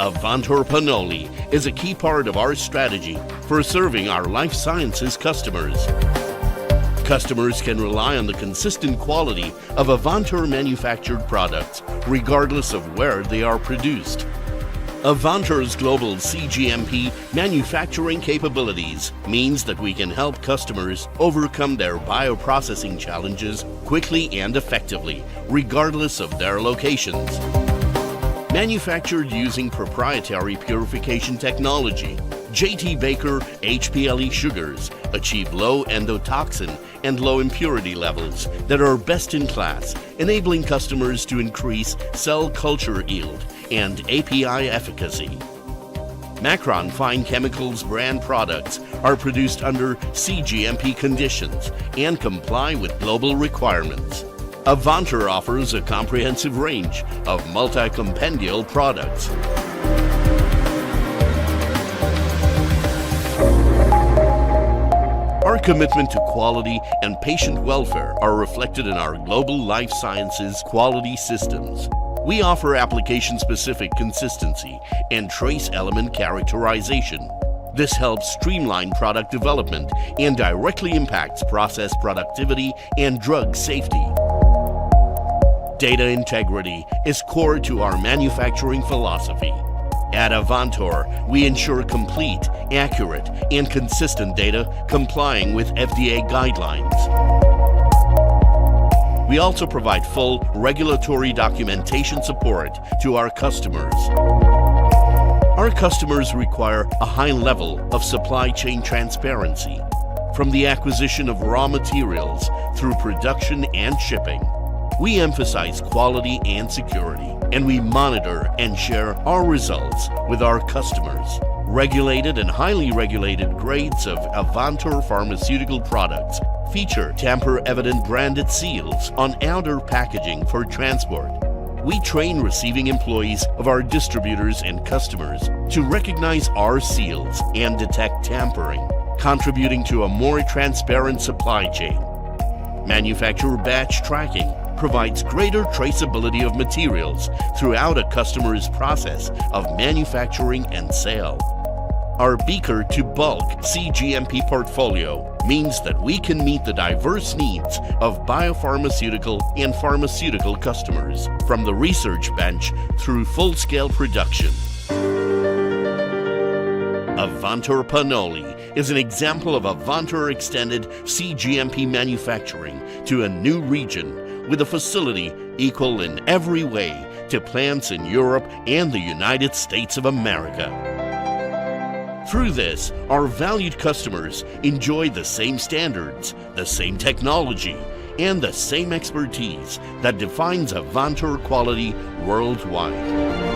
Avantor Panoli is a key part of our strategy for serving our life sciences customers. Customers can rely on the consistent quality of Avantor manufactured products regardless of where they are produced. Avantor's global cGMP manufacturing capabilities means that we can help customers overcome their bioprocessing challenges quickly and effectively, regardless of their locations. Manufactured using proprietary purification technology, J.T. Baker HPLE sugars achieve low endotoxin and low impurity levels that are best in class, enabling customers to increase cell culture yield and API efficacy. Macron Fine Chemicals brand products are produced under cGMP conditions and comply with global requirements. Avantor offers a comprehensive range of multi-compendial products. Our commitment to quality and patient welfare are reflected in our global life sciences quality systems. We offer application-specific consistency and trace element characterization. This helps streamline product development and directly impacts process productivity and drug safety. Data integrity is core to our manufacturing philosophy. At Avantor, we ensure complete, accurate, and consistent data complying with FDA guidelines. We also provide full regulatory documentation support to our customers. Our customers require a high level of supply chain transparency, from the acquisition of raw materials through production and shipping. We emphasize quality and security, and we monitor and share our results with our customers. Regulated and highly regulated grades of Avantor pharmaceutical products feature tamper-evident branded seals on outer packaging for transport. We train receiving employees of our distributors and customers to recognize our seals and detect tampering, contributing to a more transparent supply chain. Manufacturer batch tracking provides greater traceability of materials throughout a customer's process of manufacturing and sale. Our beaker to bulk cGMP portfolio means that we can meet the diverse needs of biopharmaceutical and pharmaceutical customers, from the research bench through full-scale production. Avantor Panoli is an example of Avantor extended cGMP manufacturing to a new region with a facility equal in every way to plants in Europe and the United States of America. Through this, our valued customers enjoy the same standards, the same technology, and the same expertise that defines Avantor quality worldwide.